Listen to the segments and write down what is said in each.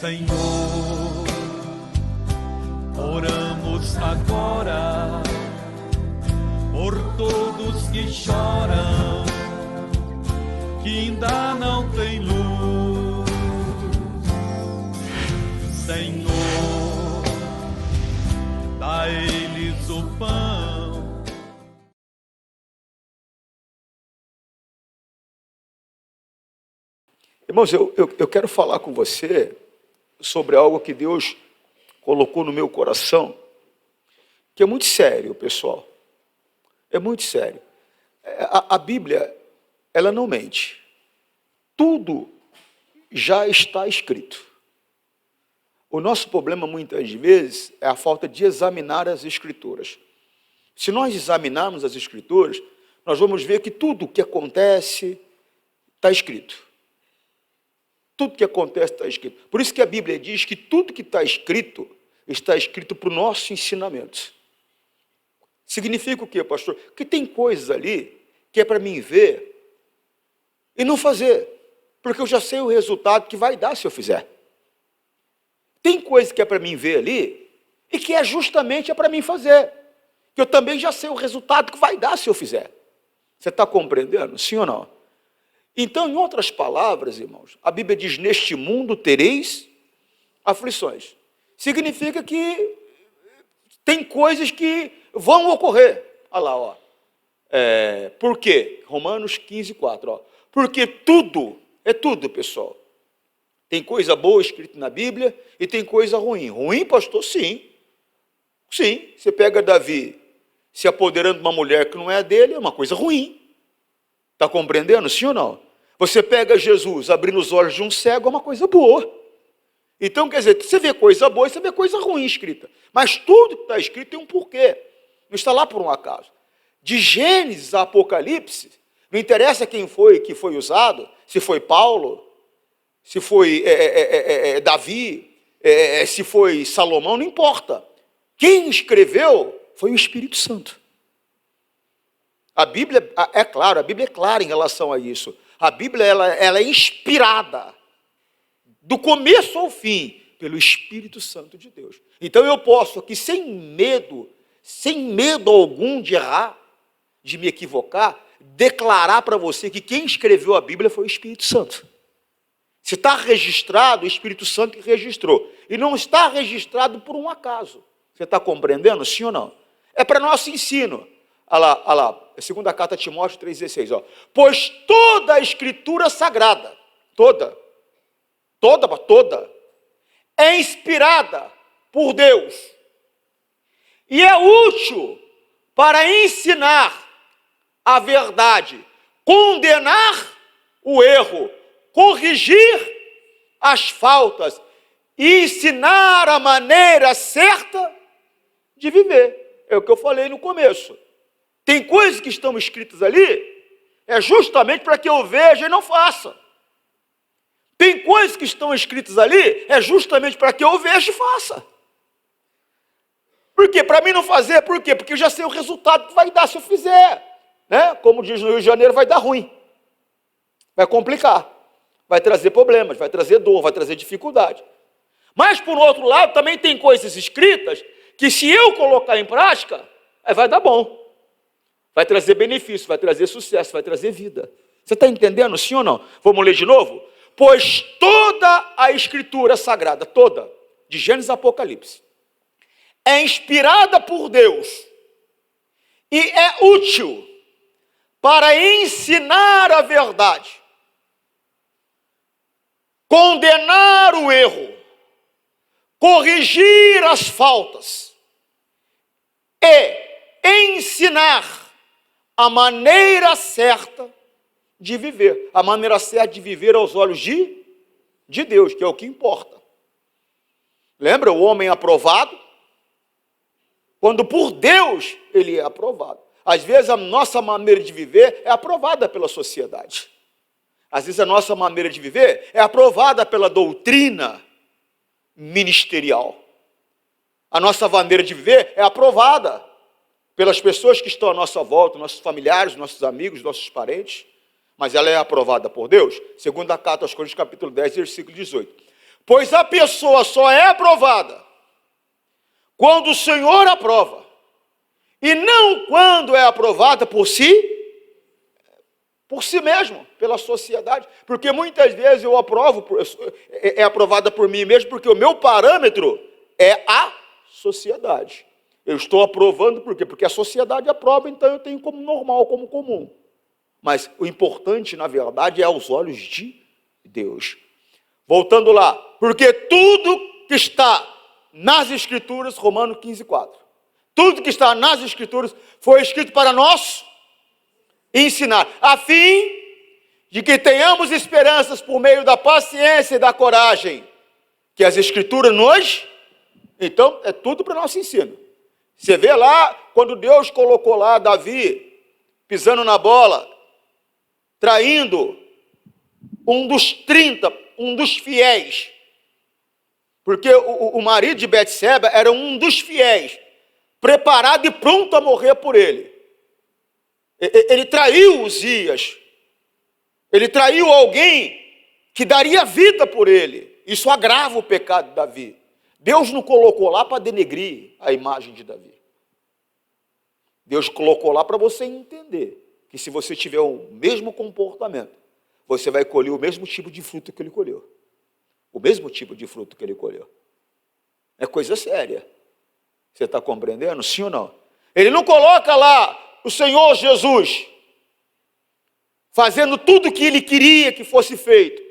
Senhor, oramos agora por todos que choram, que ainda não têm luz. Senhor, dá a eles o pão. Irmãos, eu quero falar com você sobre algo que Deus colocou no meu coração, que é muito sério, pessoal. É muito sério. A Bíblia, ela não mente. Tudo já está escrito. O nosso problema, muitas vezes, é a falta de examinar as Escrituras. Se nós examinarmos as Escrituras, nós vamos ver que tudo o que acontece está escrito. Tudo que acontece está escrito. Por isso que a Bíblia diz que tudo que está escrito para o nosso ensinamento. Significa o quê, pastor? Que tem coisas ali que é para mim ver e não fazer, porque eu já sei o resultado que vai dar se eu fizer. Tem coisas que é para mim ver ali e que é justamente para mim fazer, que eu também já sei o resultado que vai dar se eu fizer. Você está compreendendo? Sim ou não? Então, em outras palavras, irmãos, a Bíblia diz, neste mundo tereis aflições. Significa que tem coisas que vão ocorrer. Olha lá, ó. Por quê? Romanos 15, 4. Ó. Porque tudo, é tudo, pessoal. Tem coisa boa escrita na Bíblia e tem coisa ruim. Ruim, pastor? Sim. Sim. Você pega Davi se apoderando de uma mulher que não é dele, é uma coisa ruim. Está compreendendo, sim ou não? Você pega Jesus abrindo os olhos de um cego, é uma coisa boa. Então, quer dizer, você vê coisa boa e você vê coisa ruim escrita. Mas tudo que está escrito tem um porquê. Não está lá por um acaso. De Gênesis a Apocalipse, não interessa quem foi que foi usado, se foi Paulo, se foi Davi, se foi Salomão, não importa. Quem escreveu foi o Espírito Santo. A Bíblia, é claro, a Bíblia é clara em relação a isso. A Bíblia ela é inspirada, do começo ao fim, pelo Espírito Santo de Deus. Então eu posso aqui, sem medo algum de errar, de me equivocar, declarar para você que quem escreveu a Bíblia foi o Espírito Santo. Se está registrado, o Espírito Santo que registrou. E não está registrado por um acaso. Você está compreendendo, sim ou não? É para nosso ensino. Olha lá, segunda carta a Timóteo 3,16, ó. Pois toda a Escritura sagrada, toda, é inspirada por Deus e é útil para ensinar a verdade, condenar o erro, corrigir as faltas e ensinar a maneira certa de viver. É o que eu falei no começo. Tem coisas que estão escritas ali, é justamente para que eu veja e não faça. Tem coisas que estão escritas ali, é justamente para que eu veja e faça. Por quê? Para mim não fazer, por quê? Porque eu já sei o resultado que vai dar se eu fizer. Né? Como diz no Rio de Janeiro, vai dar ruim. Vai complicar. Vai trazer problemas, vai trazer dor, vai trazer dificuldade. Mas, por outro lado, também tem coisas escritas que se eu colocar em prática, vai dar bom. Vai trazer benefício, vai trazer sucesso, vai trazer vida. Você está entendendo, sim ou não? Vamos ler de novo? Pois toda a Escritura sagrada, toda, de Gênesis a Apocalipse, é inspirada por Deus e é útil para ensinar a verdade, condenar o erro, corrigir as faltas e ensinar a maneira certa de viver. A maneira certa de viver aos olhos de Deus, que é o que importa. Lembra o homem aprovado? Quando por Deus ele é aprovado. Às vezes a nossa maneira de viver é aprovada pela sociedade. Às vezes a nossa maneira de viver é aprovada pela doutrina ministerial. A nossa maneira de viver é aprovada pelas pessoas que estão à nossa volta, nossos familiares, nossos amigos, nossos parentes, mas ela é aprovada por Deus. Segunda carta aos Coríntios, capítulo 10, versículo 18. Pois a pessoa só é aprovada quando o Senhor aprova, e não quando é aprovada por si mesmo, pela sociedade. Porque muitas vezes eu aprovo, é aprovada por mim mesmo, porque o meu parâmetro é a sociedade. Eu estou aprovando por quê? Porque a sociedade aprova, então eu tenho como normal, como comum. Mas o importante, na verdade, é aos olhos de Deus. Voltando lá, porque tudo que está nas Escrituras, Romanos 15:4, tudo que está nas Escrituras foi escrito para nós ensinar, a fim de que tenhamos esperanças por meio da paciência e da coragem que as Escrituras nos... Então, é tudo para nosso ensino. Você vê lá, quando Deus colocou lá Davi pisando na bola, traindo um dos 30, um dos fiéis, porque o marido de Betseba era um dos fiéis, preparado e pronto a morrer por ele. Ele traiu Uzias, ele traiu alguém que daria vida por ele. Isso agrava o pecado de Davi. Deus não colocou lá para denegrir a imagem de Davi. Deus colocou lá para você entender que se você tiver o mesmo comportamento, você vai colher o mesmo tipo de fruto que ele colheu. O mesmo tipo de fruto que ele colheu. É coisa séria. Você está compreendendo? Sim ou não? Ele não coloca lá o Senhor Jesus fazendo tudo o que ele queria que fosse feito,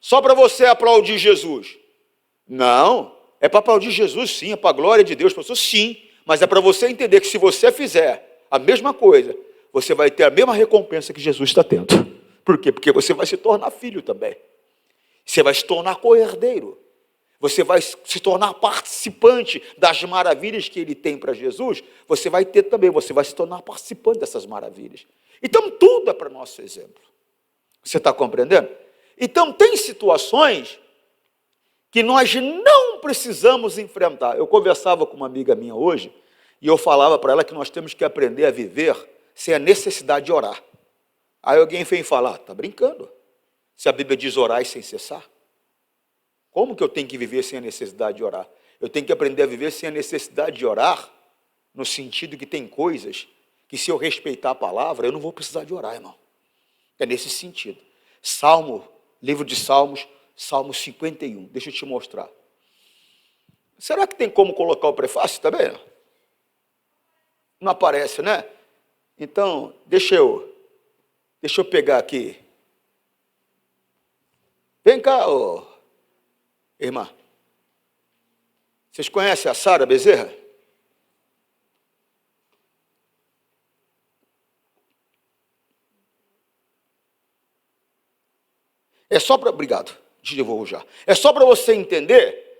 só para você aplaudir Jesus. Não, é para aplaudir Jesus sim, é para a glória de Deus, pastor, sim, mas é para você entender que se você fizer a mesma coisa, você vai ter a mesma recompensa que Jesus está tendo. Por quê? Porque você vai se tornar filho também. Você vai se tornar co-herdeiro. Você vai se tornar participante das maravilhas que ele tem para Jesus. Você vai ter também, você vai se tornar participante dessas maravilhas. Então, tudo é para nosso exemplo. Você está compreendendo? Então, tem situações que nós não precisamos enfrentar. Eu conversava com uma amiga minha hoje, e eu falava para ela que nós temos que aprender a viver sem a necessidade de orar. Aí alguém vem falar, está brincando? Se a Bíblia diz orar sem cessar? Como que eu tenho que viver sem a necessidade de orar? Eu tenho que aprender a viver sem a necessidade de orar, no sentido que tem coisas que, se eu respeitar a palavra, eu não vou precisar de orar, irmão. É nesse sentido. Livro de Salmos, Salmo 51. Deixa eu te mostrar. Será que tem como colocar o prefácio também? Não aparece, né? Então, deixa eu pegar aqui. Vem cá, irmã. Vocês conhecem a Sara Bezerra? É só para... Obrigado, te devolvo já. É só para você entender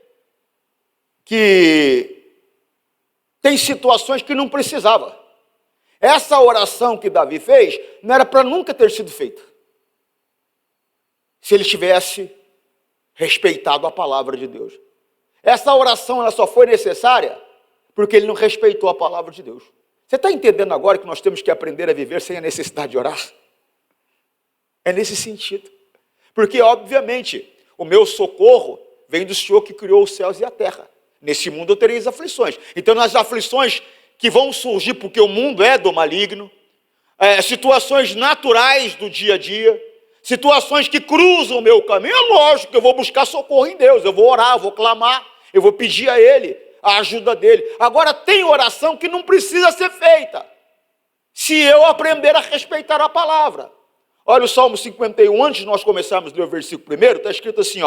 que tem situações que não precisava. Essa oração que Davi fez não era para nunca ter sido feita, se ele tivesse respeitado a palavra de Deus. Essa oração ela só foi necessária porque ele não respeitou a palavra de Deus. Você está entendendo agora que nós temos que aprender a viver sem a necessidade de orar? É nesse sentido. Porque, obviamente, o meu socorro vem do Senhor que criou os céus e a terra. Nesse mundo eu tereis aflições. Então, nas aflições que vão surgir, porque o mundo é do maligno, situações naturais do dia a dia, situações que cruzam o meu caminho, é lógico que eu vou buscar socorro em Deus, eu vou orar, eu vou clamar, eu vou pedir a Ele a ajuda dEle. Agora, tem oração que não precisa ser feita, se eu aprender a respeitar a palavra. Olha o Salmo 51, antes de nós começarmos a ler o versículo primeiro, está escrito assim,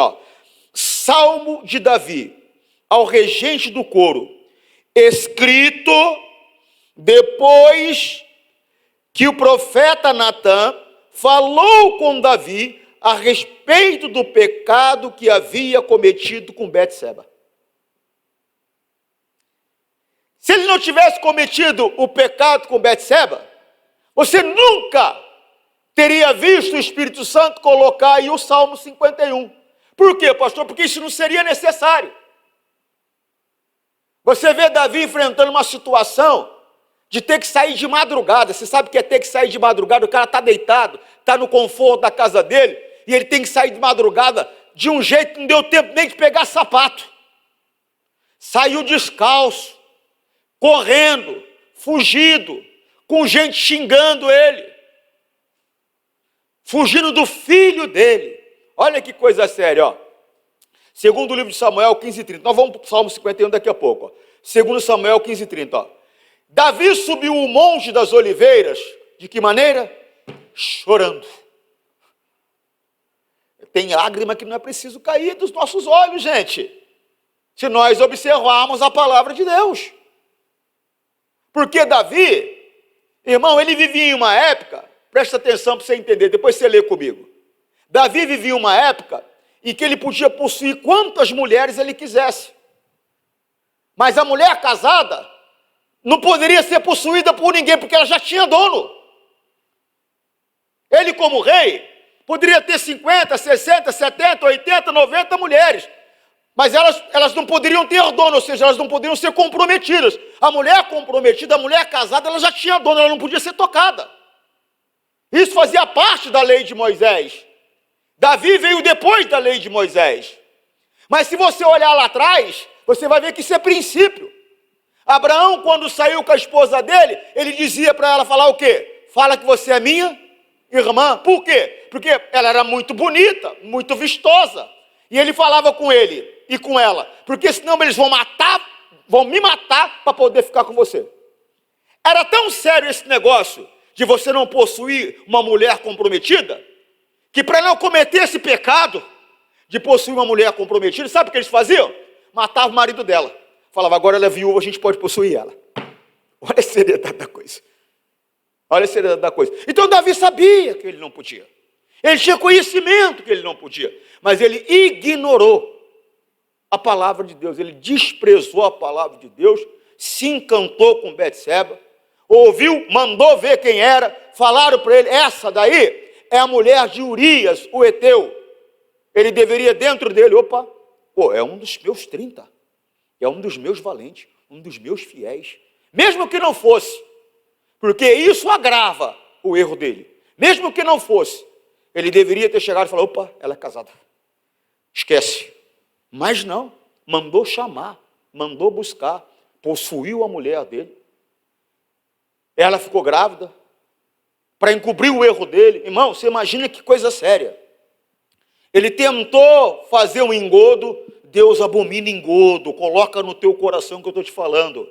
Salmo de Davi, ao regente do coro, escrito depois que o profeta Natã falou com Davi a respeito do pecado que havia cometido com Betseba. Se ele não tivesse cometido o pecado com Betseba, você nunca teria visto o Espírito Santo colocar aí o Salmo 51. Por quê, pastor? Porque isso não seria necessário. Você vê Davi enfrentando uma situação de ter que sair de madrugada. Você sabe o que é ter que sair de madrugada? O cara está deitado, está no conforto da casa dele, e ele tem que sair de madrugada, de um jeito que não deu tempo nem de pegar sapato. Saiu descalço, correndo, fugido, com gente xingando ele, fugindo do filho dele. Olha que coisa séria, ó. Segundo o livro de Samuel 15:30. Nós vamos para o Salmo 51 daqui a pouco. Ó. Segundo Samuel 15:30. Ó. Davi subiu o monte das oliveiras, de que maneira? Chorando. Tem lágrima que não é preciso cair dos nossos olhos, gente, se nós observarmos a palavra de Deus. Porque Davi, irmão, ele vivia em uma época, presta atenção para você entender, depois você lê comigo. Davi vivia em uma época em que ele podia possuir quantas mulheres ele quisesse. Mas a mulher casada não poderia ser possuída por ninguém, porque ela já tinha dono. Ele, como rei, poderia ter 50, 60, 70, 80, 90 mulheres. Mas elas não poderiam ter dono, ou seja, elas não poderiam ser comprometidas. A mulher comprometida, a mulher casada, ela já tinha dono, ela não podia ser tocada. Isso fazia parte da lei de Moisés. Davi veio depois da lei de Moisés. Mas se você olhar lá atrás, você vai ver que isso é princípio. Abraão, quando saiu com a esposa dele, ele dizia para ela falar o quê? Fala que você é minha irmã. Por quê? Porque ela era muito bonita, muito vistosa. E ele falava com ele e com ela, porque senão eles vão me matar para poder ficar com você. Era tão sério esse negócio de você não possuir uma mulher comprometida, que para não cometer esse pecado de possuir uma mulher comprometida, sabe o que eles faziam? Matavam o marido dela. Falava, agora ela é viúva, a gente pode possuir ela. Olha a seriedade da coisa. Olha a seriedade da coisa. Então Davi sabia que ele não podia. Ele tinha conhecimento que ele não podia. Mas ele ignorou a palavra de Deus. Ele desprezou a palavra de Deus, se encantou com Betseba, ouviu, mandou ver quem era, falaram para ele, essa daí é a mulher de Urias, o heteu. Ele deveria dentro dele, é um dos meus 30, é um dos meus valentes, um dos meus fiéis. Mesmo que não fosse, porque isso agrava o erro dele. Mesmo que não fosse, ele deveria ter chegado e falado, ela é casada. Esquece. Mas não, mandou chamar, mandou buscar, possuiu a mulher dele. Ela ficou grávida, para encobrir o erro dele. Irmão, você imagina que coisa séria. Ele tentou fazer um engodo, Deus abomina engodo, coloca no teu coração que eu estou te falando.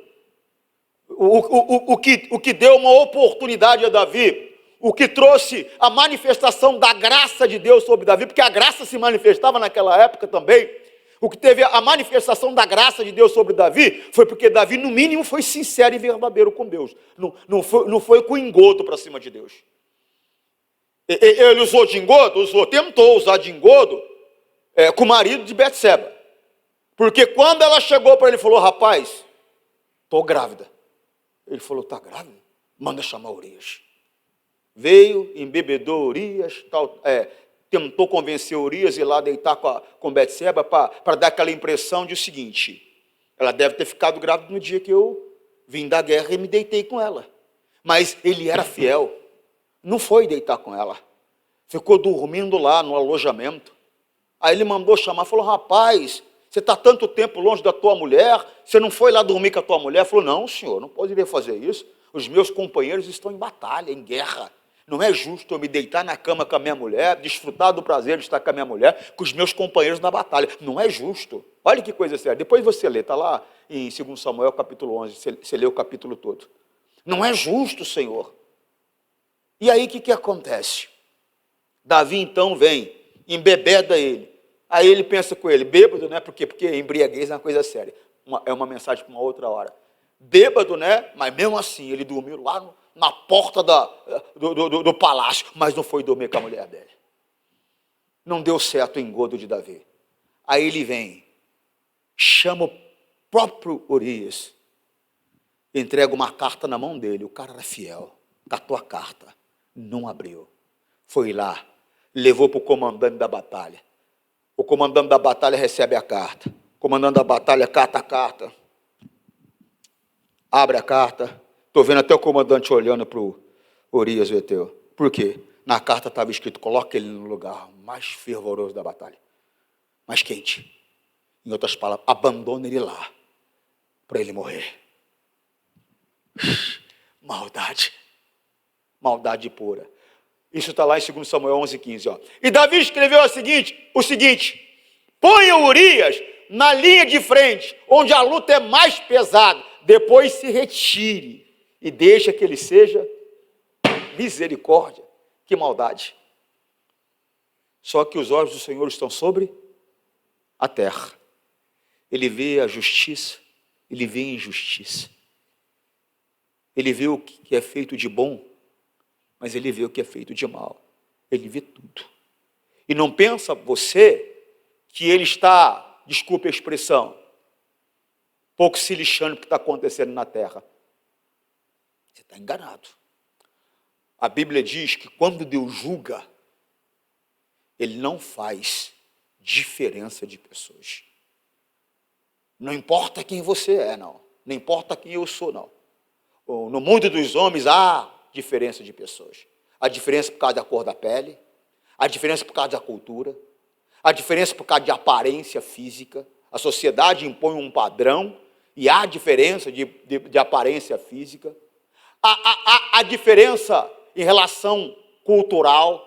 O que deu uma oportunidade a Davi, o que trouxe a manifestação da graça de Deus sobre Davi, porque a graça se manifestava naquela época também. O que teve a manifestação da graça de Deus sobre Davi foi porque Davi, no mínimo, foi sincero e verdadeiro com Deus. Não foi com engodo para cima de Deus. Ele usou de engodo? Tentou usar de engodo com o marido de Betseba. Porque quando ela chegou para ele e falou, rapaz, estou grávida. Ele falou, está grávida? Manda chamar Urias. Veio, embebedou Urias, tentou convencer Urias a ir lá deitar com Betseba para dar aquela impressão de o seguinte, ela deve ter ficado grávida no dia que eu vim da guerra e me deitei com ela. Mas ele era fiel, não foi deitar com ela, ficou dormindo lá no alojamento. Aí ele mandou chamar, falou, rapaz, você está tanto tempo longe da tua mulher, você não foi lá dormir com a tua mulher? Falou, não, senhor, não poderia fazer isso, os meus companheiros estão em batalha, em guerra. Não é justo eu me deitar na cama com a minha mulher, desfrutar do prazer de estar com a minha mulher, com os meus companheiros na batalha. Não é justo. Olha que coisa séria. Depois você lê, está lá em 2 Samuel capítulo 11, você lê o capítulo todo. Não é justo, Senhor. E aí o que acontece? Davi então vem, embebeda ele. Aí ele pensa com ele, bêbado, né? Porque embriaguez é uma coisa séria. É uma mensagem para uma outra hora. Bêbado, né? Mas mesmo assim, ele dormiu lá na porta do palácio, mas não foi dormir com a mulher dele. Não deu certo o engodo de Davi. Aí ele vem, chama o próprio Urias, entrega uma carta na mão dele. O cara era fiel, catou a carta, não abriu. Foi lá, levou para o comandante da batalha. O comandante da batalha recebe a carta. O comandante da batalha cata a carta, abre a carta. Estou vendo até o comandante olhando para o Urias, o heteu. Por quê? Na carta estava escrito, coloque ele no lugar mais fervoroso da batalha. mais quente. Em outras palavras, abandona ele lá, para ele morrer. Maldade. Maldade pura. Isso está lá em 2 Samuel 11:15. Ó. E Davi escreveu o seguinte: ponha Urias na linha de frente, onde a luta é mais pesada. Depois se retire e deixa que ele seja misericórdia. Que maldade. Só que os olhos do Senhor estão sobre a terra. Ele vê a justiça, ele vê a injustiça. Ele vê o que é feito de bom, mas ele vê o que é feito de mal. Ele vê tudo. E não pensa você que ele está, desculpe a expressão, pouco se lixando do que está acontecendo na terra. Você está enganado. A Bíblia diz que quando Deus julga, ele não faz diferença de pessoas. Não importa quem você é, não. Não importa quem eu sou, não. No mundo dos homens há diferença de pessoas. A diferença por causa da cor da pele, a diferença por causa da cultura, a diferença por causa de aparência física. A sociedade impõe um padrão e há diferença de aparência física. Há diferença em relação cultural.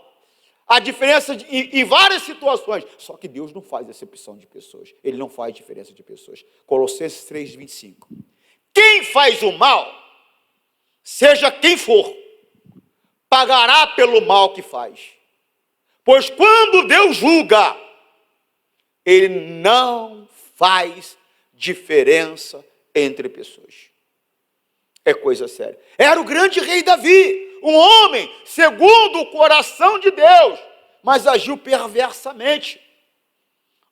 A diferença em várias situações. Só que Deus não faz acepção de pessoas. Ele não faz diferença de pessoas. Colossenses 3:25. Quem faz o mal, seja quem for, pagará pelo mal que faz. Pois quando Deus julga, ele não faz diferença entre pessoas. É coisa séria. Era o grande rei Davi, um homem segundo o coração de Deus, mas agiu perversamente,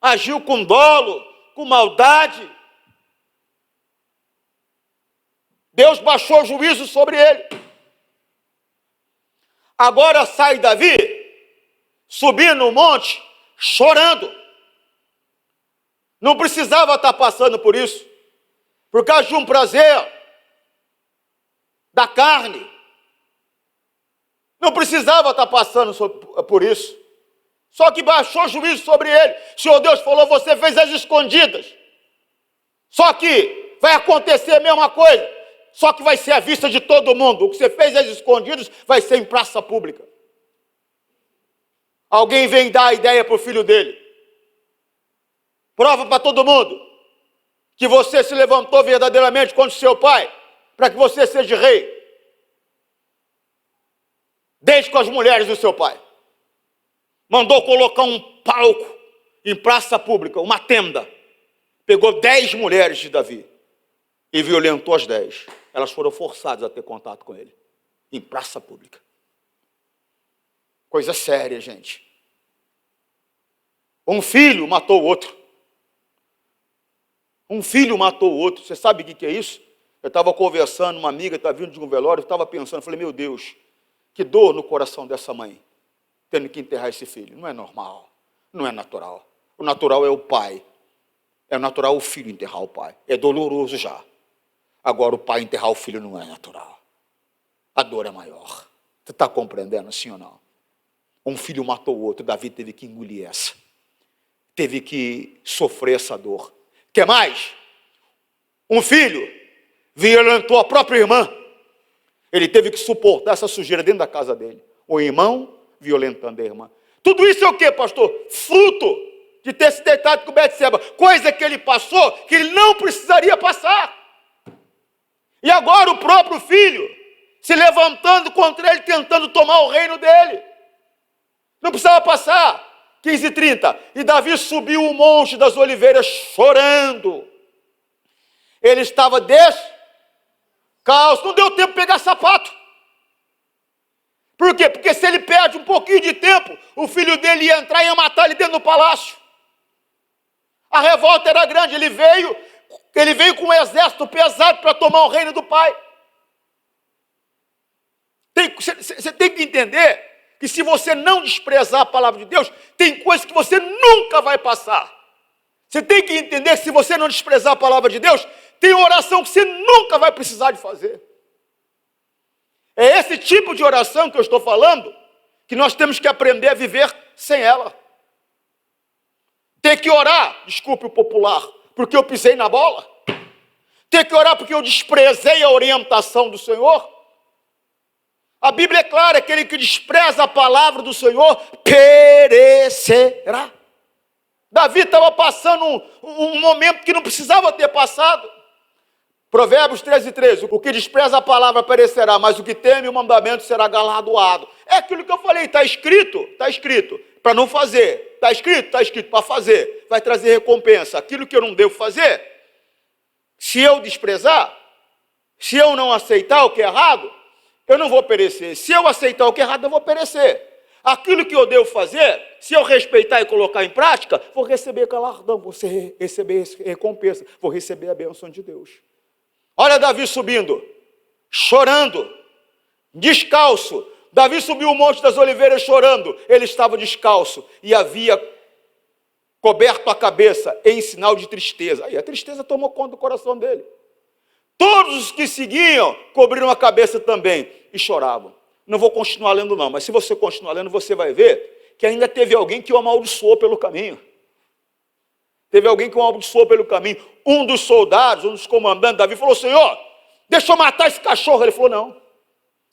agiu com dolo, com maldade. Deus baixou juízo sobre ele. Agora sai Davi, subindo o monte, chorando. Não precisava estar passando por isso, por causa de um prazer da carne. Não precisava estar passando por isso. Só que baixou juízo sobre ele. O Senhor Deus falou: você fez as escondidas. Só que vai acontecer a mesma coisa. Só que vai ser à vista de todo mundo. O que você fez às escondidas vai ser em praça pública. Alguém vem dar a ideia para o filho dele. Prova para todo mundo que você se levantou verdadeiramente contra o seu pai, para que você seja rei. Desde com as mulheres do seu pai. Mandou colocar um palco em praça pública, uma tenda. Pegou 10 mulheres de Davi e violentou as 10. Elas foram forçadas a ter contato com ele, em praça pública. Coisa séria, gente. Um filho matou o outro. Um filho matou o outro. Você sabe o que é isso? Eu estava conversando, uma amiga estava vindo de um velório, eu estava pensando, falei: meu Deus, que dor no coração dessa mãe, tendo que enterrar esse filho. Não é normal, não é natural. O natural é o pai. É natural o filho enterrar o pai. É doloroso já. Agora o pai enterrar o filho não é natural. A dor é maior. Você está compreendendo, sim ou não? Um filho matou o outro, Davi teve que engolir essa. Teve que sofrer essa dor. Quer mais? Um filho violentou a própria irmã. Ele teve que suportar essa sujeira dentro da casa dele. O irmão violentando a irmã. Tudo isso é o quê, pastor? Fruto de ter se deitado com Betseba. Coisa que ele passou, que ele não precisaria passar. E agora o próprio filho se levantando contra ele, tentando tomar o reino dele. Não precisava passar. 15:30. E Davi subiu o monte das oliveiras chorando. Ele estava descalço. Não deu tempo de pegar sapato. Por quê? Porque se ele perde um pouquinho de tempo, o filho dele ia entrar e ia matar ele dentro do palácio. A revolta era grande. Ele veio com um exército pesado para tomar o reino do pai. Você tem que entender que se você não desprezar a palavra de Deus, tem coisas que você nunca vai passar. Você tem que entender que se você não desprezar a palavra de Deus, tem oração que você nunca vai precisar de fazer. É esse tipo de oração que eu estou falando, que nós temos que aprender a viver sem ela. Ter que orar, desculpe o popular, porque eu pisei na bola? Ter que orar porque eu desprezei a orientação do Senhor? A Bíblia é clara, aquele que despreza a palavra do Senhor perecerá. Davi estava passando um momento que não precisava ter passado. Provérbios 13:13, o que despreza a palavra perecerá, mas o que teme o mandamento será galardoado. É aquilo que eu falei, está escrito, para não fazer. Está escrito, para fazer. Vai trazer recompensa. Aquilo que eu não devo fazer, se eu desprezar, se eu não aceitar o que é errado, eu não vou perecer. Se eu aceitar o que é errado, eu vou perecer. Aquilo que eu devo fazer, se eu respeitar e colocar em prática, vou receber galardão, vou receber recompensa, vou receber a bênção de Deus. Olha Davi subindo, chorando, descalço. Davi subiu o Monte das Oliveiras chorando. Ele estava descalço e havia coberto a cabeça em sinal de tristeza. Aí a tristeza tomou conta do coração dele. Todos os que seguiam cobriram a cabeça também e choravam. Não vou continuar lendo não, mas se você continuar lendo, você vai ver que ainda teve alguém que o amaldiçoou pelo caminho. Teve alguém que o amaldiçoou pelo caminho. Um dos soldados, um dos comandantes, Davi falou: Senhor, deixa eu matar esse cachorro. Ele falou: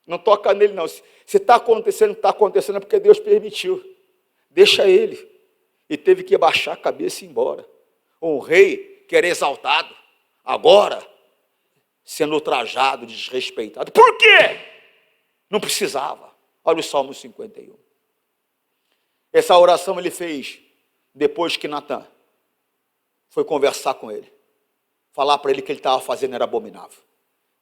não toca nele não. Se está acontecendo, é porque Deus permitiu. Deixa ele. E teve que abaixar a cabeça e ir embora. Um rei que era exaltado, agora sendo ultrajado, desrespeitado. Por quê? Não precisava. Olha o Salmo 51. Essa oração ele fez depois que Natan foi conversar com ele. Falar para ele que ele estava fazendo era abominável.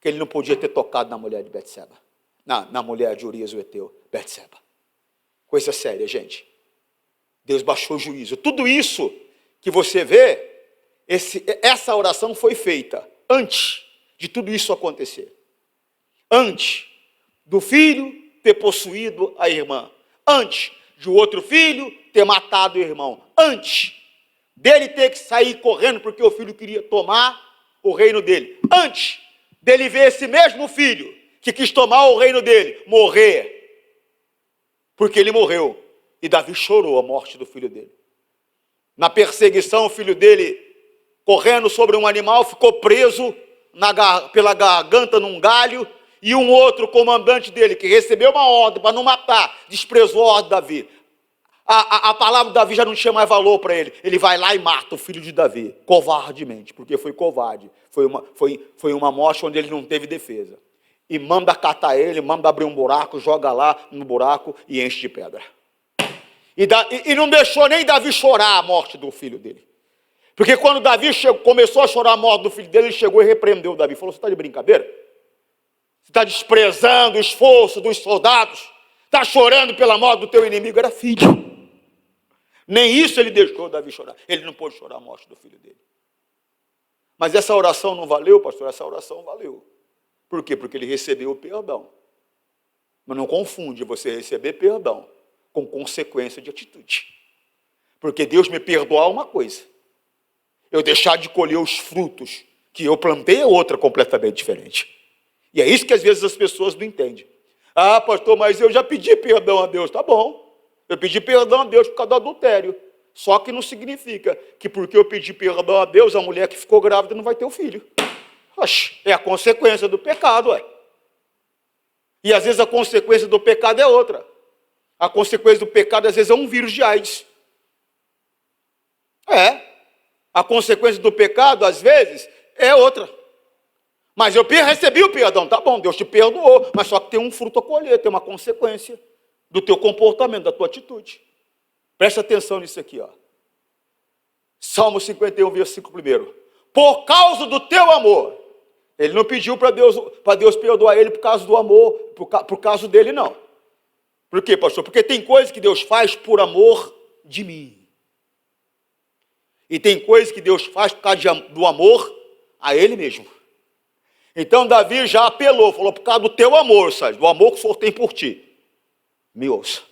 Que ele não podia ter tocado na mulher de Betseba. Na mulher de Urias o Heteu, Betseba. Coisa séria, gente. Deus baixou o juízo. Tudo isso que você vê, essa oração foi feita antes de tudo isso acontecer. Antes do filho ter possuído a irmã. Antes de o outro filho ter matado o irmão. Antes dele ter que sair correndo porque o filho queria tomar o reino dele. Antes dele ver esse mesmo filho que quis tomar o reino dele morrer. Porque ele morreu. E Davi chorou a morte do filho dele. Na perseguição, o filho dele, correndo sobre um animal, ficou preso pela garganta num galho. E um outro comandante dele, que recebeu uma ordem para não matar, desprezou a ordem de Davi. A palavra de Davi já não tinha mais valor para ele. Ele vai lá e mata o filho de Davi, covardemente, porque foi covarde. Foi uma morte onde ele não teve defesa. E manda catar ele, manda abrir um buraco, joga lá no buraco e enche de pedra. E não deixou nem Davi chorar a morte do filho dele. Porque quando Davi começou a chorar a morte do filho dele, ele chegou e repreendeu Davi. Falou: você está de brincadeira? Você está desprezando o esforço dos soldados? Está chorando pela morte do teu inimigo? Era filho. Nem isso ele deixou Davi chorar. Ele não pôde chorar a morte do filho dele. Mas essa oração não valeu, pastor? Essa oração valeu. Por quê? Porque ele recebeu o perdão. Mas não confunde você receber perdão com consequência de atitude. Porque Deus me perdoar uma coisa, eu deixar de colher os frutos que eu plantei é outra completamente diferente. E é isso que às vezes as pessoas não entendem. Ah, pastor, mas eu já pedi perdão a Deus. Tá bom, eu pedi perdão a Deus por causa do adultério. Só que não significa que porque eu pedi perdão a Deus, a mulher que ficou grávida não vai ter o filho. Oxe, é a consequência do pecado, ué. E às vezes a consequência do pecado é outra. A consequência do pecado às vezes é um vírus de AIDS. A consequência do pecado às vezes é outra. Mas eu recebi o perdão, tá bom, Deus te perdoou, mas só que tem um fruto a colher, tem uma consequência do teu comportamento, da tua atitude. Presta atenção nisso aqui, ó. Salmo 51, versículo 1. Por causa do teu amor. Ele não pediu para Deus perdoar ele por causa do amor, por causa dele, não. Por quê, pastor? Porque tem coisas que Deus faz por amor de mim. E tem coisas que Deus faz por causa do amor a ele mesmo. Então Davi já apelou, falou: por causa do teu amor, sabe? Do amor que o Senhor tem por ti. Me ouça.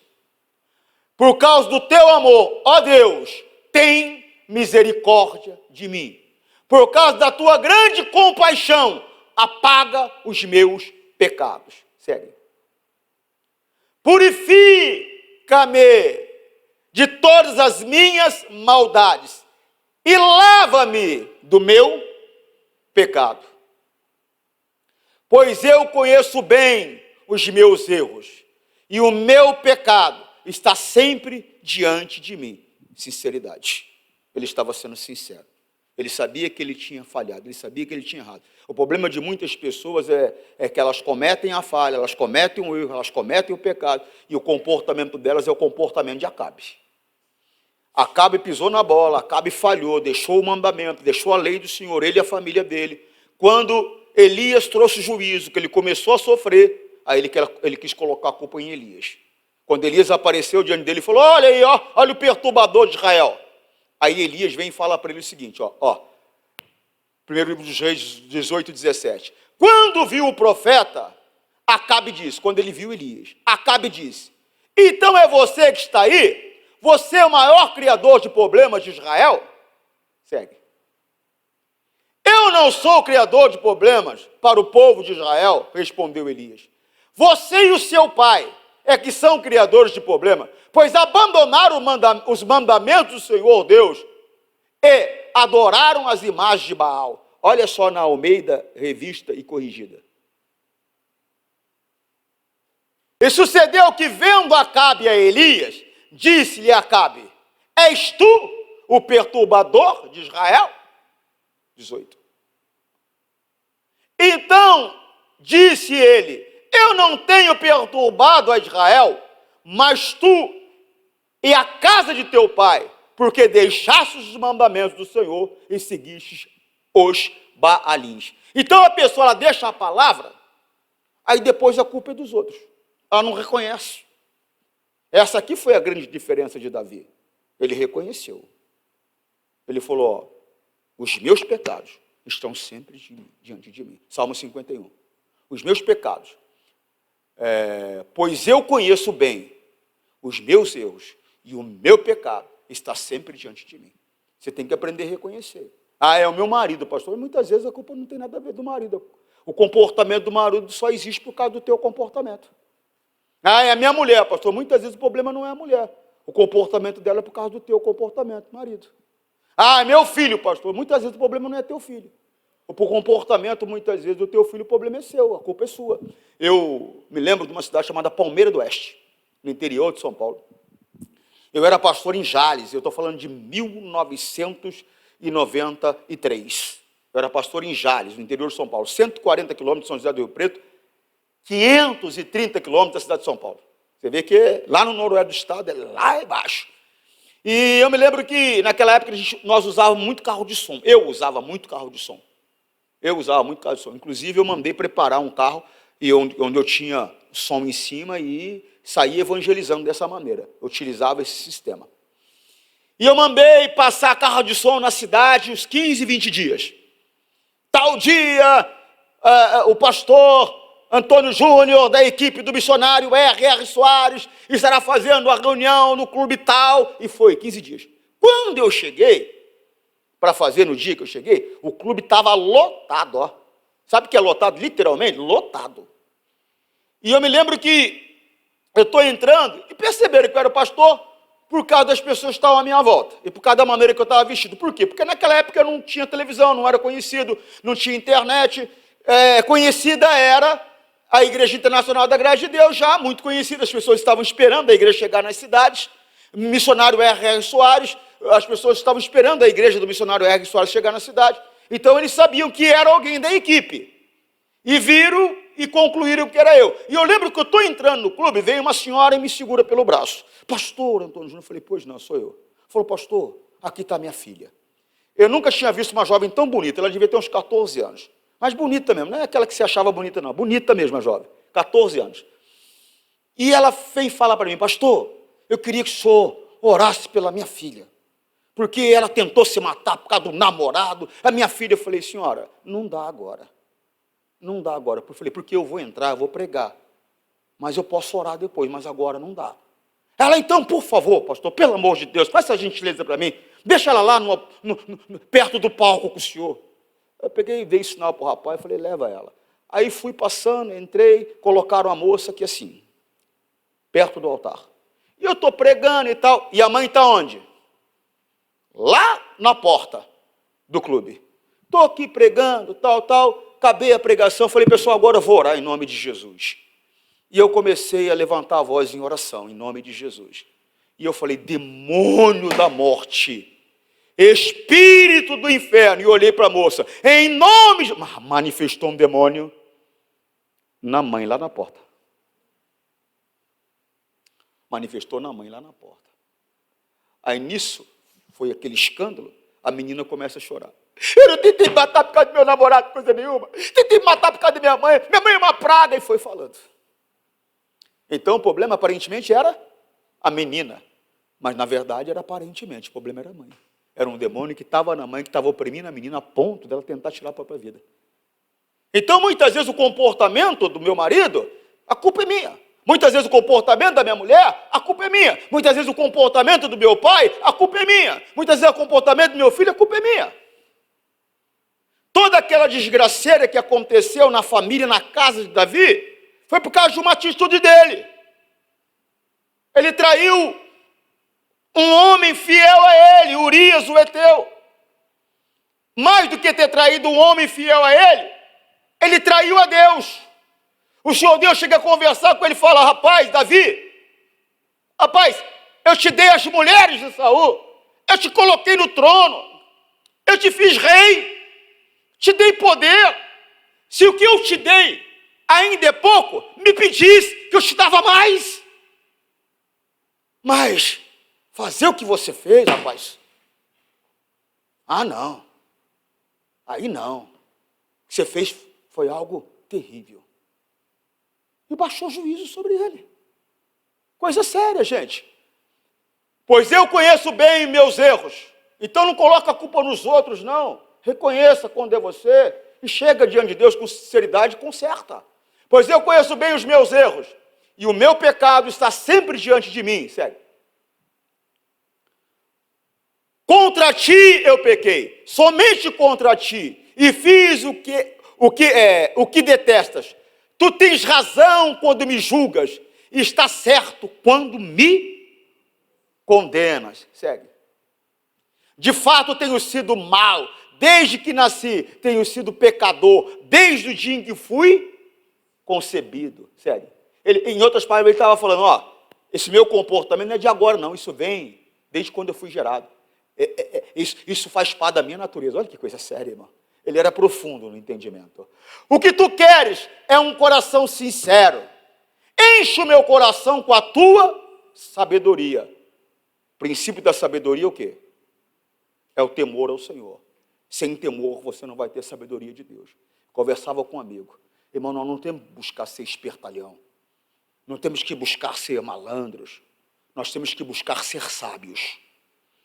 Por causa do teu amor, ó Deus, tem misericórdia de mim. Por causa da tua grande compaixão, apaga os meus pecados. Segue. Purifica-me de todas as minhas maldades e lava-me do meu pecado. Pois eu conheço bem os meus erros e o meu pecado está sempre diante de mim. Sinceridade. Ele estava sendo sincero. Ele sabia que ele tinha falhado, ele sabia que ele tinha errado. O problema de muitas pessoas é que elas cometem a falha, elas cometem o erro, elas cometem o pecado, e o comportamento delas é o comportamento de Acabe. Acabe pisou na bola, Acabe falhou, deixou o mandamento, deixou a lei do Senhor, ele e a família dele. Quando Elias trouxe juízo, que ele começou a sofrer, aí ele quis colocar a culpa em Elias. Quando Elias apareceu diante dele, ele falou, olha aí, ó, olha o perturbador de Israel. Aí Elias vem e fala para ele o seguinte, ó, primeiro livro dos Reis 18, 17. Quando viu o profeta, Acabe disse, quando ele viu Elias, Acabe disse, então é você que está aí? Você é o maior criador de problemas de Israel? Segue. Eu não sou o criador de problemas para o povo de Israel, respondeu Elias. Você e o seu pai é que são criadores de problemas, pois abandonaram os mandamentos do Senhor Deus e adoraram as imagens de Baal. Olha só na Almeida, revista e corrigida. E sucedeu que, vendo Acabe a Elias, disse-lhe Acabe, és tu o perturbador de Israel? 18. Então disse ele, eu não tenho perturbado a Israel, mas tu e a casa de teu pai, porque deixastes os mandamentos do Senhor e seguistes os Baalins. Então a pessoa ela deixa a palavra, aí depois a culpa é dos outros. Ela não reconhece. Essa aqui foi a grande diferença de Davi. Ele reconheceu. Ele falou, os meus pecados estão sempre diante de mim. Salmo 51. Os meus pecados. Pois eu conheço bem os meus erros e o meu pecado está sempre diante de mim. Você tem que aprender a reconhecer. É o meu marido, pastor. Muitas vezes a culpa não tem nada a ver do marido. O comportamento do marido só existe por causa do teu comportamento. É a minha mulher, pastor. Muitas vezes o problema não é a mulher. O comportamento dela é por causa do teu comportamento, marido. É meu filho, pastor. Muitas vezes o problema não é teu filho. O comportamento, muitas vezes, do teu filho, o problema é seu, a culpa é sua. Eu me lembro de uma cidade chamada Palmeira do Oeste, no interior de São Paulo. Eu era pastor em Jales, eu estou falando de 1993. Eu era pastor em Jales, no interior de São Paulo, 140 quilômetros de São José do Rio Preto, 530 quilômetros da cidade de São Paulo. Você vê que lá no noroeste do estado, é lá embaixo. E eu me lembro que, naquela época, nós usávamos muito carro de som. Eu usava muito carro de som. Inclusive, eu mandei preparar um carro onde eu tinha som em cima e saía evangelizando dessa maneira. Eu utilizava esse sistema. E eu mandei passar carro de som na cidade uns 15, 20 dias. Tal dia, o pastor Antônio Júnior, da equipe do missionário R.R. Soares, estará fazendo a reunião no clube tal. E foi 15 dias. Quando eu cheguei, para fazer no dia que eu cheguei, o clube estava lotado, ó. Sabe o que é lotado? Literalmente, lotado. E eu me lembro que eu estou entrando e perceberam que eu era o pastor por causa das pessoas que estavam à minha volta e por causa da maneira que eu estava vestido. Por quê? Porque naquela época eu não tinha televisão, não era conhecido, não tinha internet. Conhecida era a Igreja Internacional da Graça de Deus, já muito conhecida. As pessoas estavam esperando a igreja chegar nas cidades. Missionário R.R. Soares, as pessoas estavam esperando a igreja do missionário R.R. Soares chegar na cidade. Então eles sabiam que era alguém da equipe. E viram e concluíram que era eu. E eu lembro que eu estou entrando no clube, veio uma senhora e me segura pelo braço. Pastor Antônio Júnior, eu falei, pois não, sou eu. Falou, pastor, aqui está minha filha. Eu nunca tinha visto uma jovem tão bonita, ela devia ter uns 14 anos. Mas bonita mesmo, não é aquela que se achava bonita não, bonita mesmo a jovem, 14 anos. E ela veio falar para mim, pastor, eu queria que o senhor orasse pela minha filha, porque ela tentou se matar por causa do namorado. A minha filha, eu falei, senhora, não dá agora. Não dá agora. Eu falei, porque eu vou entrar, eu vou pregar. Mas eu posso orar depois, mas agora não dá. Ela, então, por favor, pastor, pelo amor de Deus, faça essa gentileza para mim. Deixa ela lá perto do palco com o senhor. Eu peguei e dei sinal para o rapaz e falei, leva ela. Aí fui passando, entrei, colocaram a moça aqui assim, perto do altar. E eu estou pregando e tal. E a mãe está onde? Lá na porta do clube. Estou aqui pregando, tal. Acabei a pregação, falei, pessoal, agora eu vou orar em nome de Jesus. E eu comecei a levantar a voz em oração, em nome de Jesus. E eu falei, demônio da morte, espírito do inferno. E olhei para a moça, em nome de... Manifestou um demônio na mãe lá na porta. Manifestou na mãe lá na porta. Aí nisso, foi aquele escândalo, a menina começa a chorar. Eu não tentei matar por causa do meu namorado, coisa nenhuma. Tentei matar por causa da minha mãe. Minha mãe é uma praga. E foi falando. Então o problema aparentemente era a menina. Mas na verdade era aparentemente. O problema era a mãe. Era um demônio que estava na mãe, que estava oprimindo a menina a ponto dela tentar tirar a própria vida. Então muitas vezes o comportamento do meu marido, a culpa é minha. Muitas vezes o comportamento da minha mulher, a culpa é minha. Muitas vezes o comportamento do meu pai, a culpa é minha. Muitas vezes o comportamento do meu filho, a culpa é minha. Toda aquela desgraceira que aconteceu na família, na casa de Davi, foi por causa de uma atitude dele. Ele traiu um homem fiel a ele, Urias, o Eteu. Mais do que ter traído um homem fiel a ele traiu a Deus. O Senhor Deus chega a conversar com ele e fala, rapaz, Davi, eu te dei as mulheres de Saul, eu te coloquei no trono, eu te fiz rei, te dei poder. Se o que eu te dei ainda é pouco, me pedisse que eu te dava mais. Mas fazer o que você fez, rapaz, não. Aí não. O que você fez foi algo terrível. E baixou juízo sobre ele. Coisa séria, gente. Pois eu conheço bem meus erros. Então não coloca a culpa nos outros, não. Reconheça quando é você e chega diante de Deus com sinceridade e conserta. Pois eu conheço bem os meus erros e o meu pecado está sempre diante de mim. Sério. Contra ti eu pequei, somente contra ti, e fiz o que detestas. Tu tens razão quando me julgas, e está certo quando me condenas. Segue. De fato tenho sido mau, desde que nasci tenho sido pecador, desde o dia em que fui concebido. Segue. Em outras palavras, ele estava falando, esse meu comportamento não é de agora não, isso vem desde quando eu fui gerado. Isso faz parte da minha natureza. Olha que coisa séria, irmão. Ele era profundo no entendimento. O que tu queres é um coração sincero. Enche o meu coração com a tua sabedoria. O princípio da sabedoria é o quê? É o temor ao Senhor. Sem temor você não vai ter sabedoria de Deus. Conversava com um amigo. Irmão, nós não temos que buscar ser espertalhão. Não temos que buscar ser malandros. Nós temos que buscar ser sábios.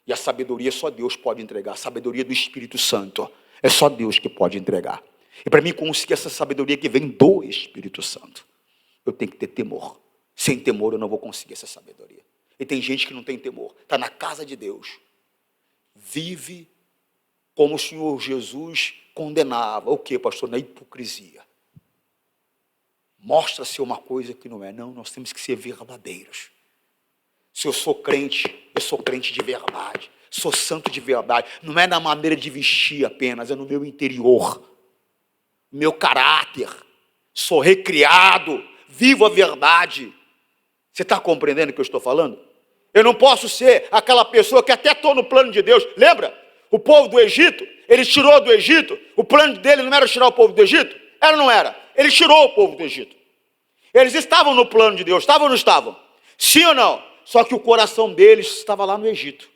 E a sabedoria só Deus pode entregar. A sabedoria do Espírito Santo. É só Deus que pode entregar. E para mim conseguir essa sabedoria que vem do Espírito Santo, eu tenho que ter temor. Sem temor eu não vou conseguir essa sabedoria. E tem gente que não tem temor. Está na casa de Deus. Vive como o Senhor Jesus condenava. O que, pastor? Na hipocrisia. Mostra ser uma coisa que não é. Não, nós temos que ser verdadeiros. Se eu sou crente de verdade. Sou santo de verdade. Não é na maneira de vestir apenas, é no meu interior. Meu caráter. Sou recriado. Vivo a verdade. Você está compreendendo o que eu estou falando? Eu não posso ser aquela pessoa que até estou no plano de Deus. Lembra? O povo do Egito, ele tirou do Egito. O plano dele não era tirar o povo do Egito? Era ou não era? Ele tirou o povo do Egito. Eles estavam no plano de Deus. Estavam ou não estavam? Sim ou não? Só que o coração deles estava lá no Egito.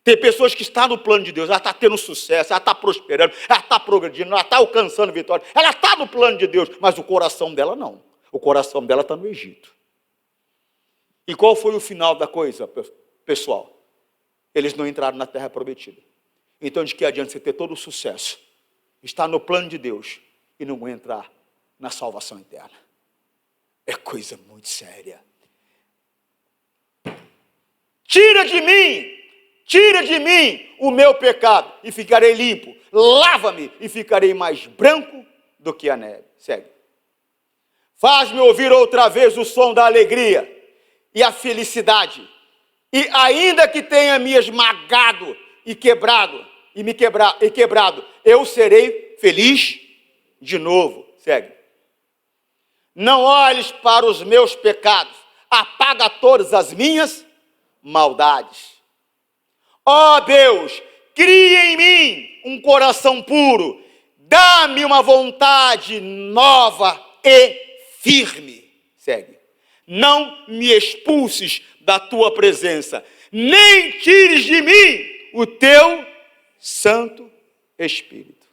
Tem pessoas que estão no plano de Deus, ela está tendo sucesso, ela está prosperando, ela está progredindo, ela está alcançando vitória, ela está no plano de Deus, mas o coração dela não. O coração dela está no Egito. E qual foi o final da coisa, pessoal? Eles não entraram na terra prometida. Então, de que adianta você ter todo o sucesso, estar no plano de Deus e não entrar na salvação eterna? É coisa muito séria. Tira de mim o meu pecado e ficarei limpo. Lava-me e ficarei mais branco do que a neve. Segue. Faz-me ouvir outra vez o som da alegria e a felicidade. E ainda que tenha me esmagado e quebrado, eu serei feliz de novo. Segue. Não olhes para os meus pecados, apaga todas as minhas maldades. Ó Deus, cria em mim um coração puro, dá-me uma vontade nova e firme. Segue. Não me expulses da tua presença, nem tires de mim o teu Santo Espírito.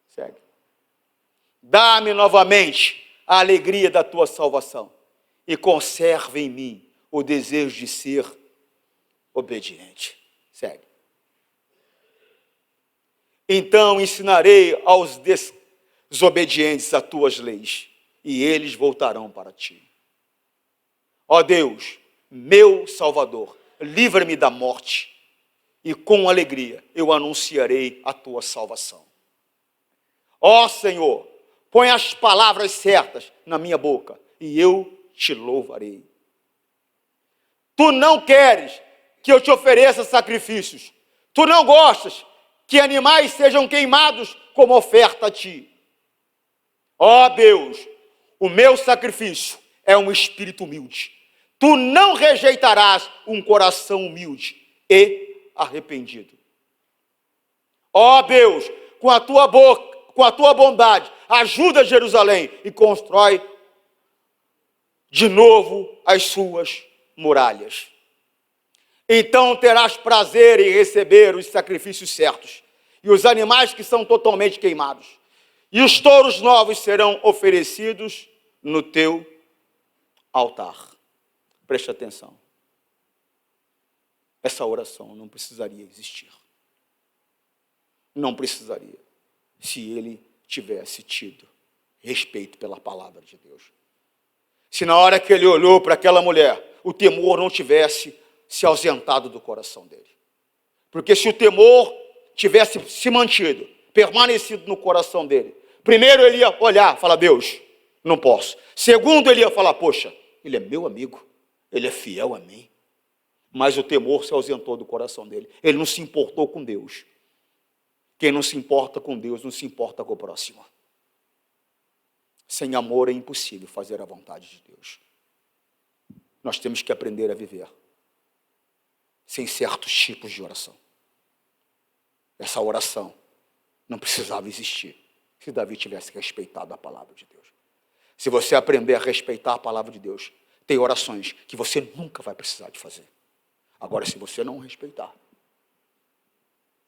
Segue. Dá-me novamente a alegria da tua salvação e conserva em mim o desejo de ser obediente. Segue. Então ensinarei aos desobedientes as tuas leis, e eles voltarão para ti. Ó Deus, meu Salvador, livra-me da morte, e com alegria eu anunciarei a tua salvação. Ó Senhor, põe as palavras certas na minha boca, e eu te louvarei. Tu não queres que eu te ofereça sacrifícios. Tu não gostas que animais sejam queimados como oferta a ti. Ó Deus, o meu sacrifício é um espírito humilde. Tu não rejeitarás um coração humilde e arrependido. Ó Deus, com a tua bondade, ajuda Jerusalém e constrói de novo as suas muralhas. Então terás prazer em receber os sacrifícios certos e os animais que são totalmente queimados. E os touros novos serão oferecidos no teu altar. Preste atenção. Essa oração não precisaria existir. Não precisaria, se ele tivesse tido respeito pela palavra de Deus. Se na hora que ele olhou para aquela mulher, o temor não tivesse se ausentado do coração dele. Porque se o temor tivesse se mantido, permanecido no coração dele, primeiro ele ia olhar, falar, Deus, não posso. Segundo, ele ia falar, poxa, ele é meu amigo, ele é fiel a mim. Mas o temor se ausentou do coração dele. Ele não se importou com Deus. Quem não se importa com Deus, não se importa com o próximo. Sem amor é impossível fazer a vontade de Deus. Nós temos que aprender a viver sem certos tipos de oração. Essa oração não precisava existir se Davi tivesse respeitado a palavra de Deus. Se você aprender a respeitar a palavra de Deus, tem orações que você nunca vai precisar de fazer. Agora, se você não respeitar,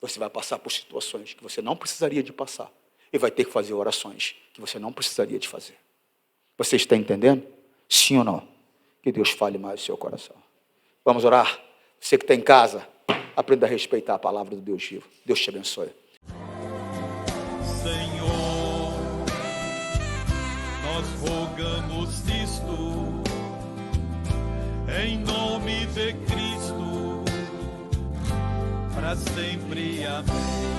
você vai passar por situações que você não precisaria de passar e vai ter que fazer orações que você não precisaria de fazer. Você está entendendo? Sim ou não? Que Deus fale mais no seu coração. Vamos orar? Você que está em casa, aprenda a respeitar a palavra do Deus vivo. Deus te abençoe. Senhor, nós rogamos isto em nome de Cristo, para sempre. Amém.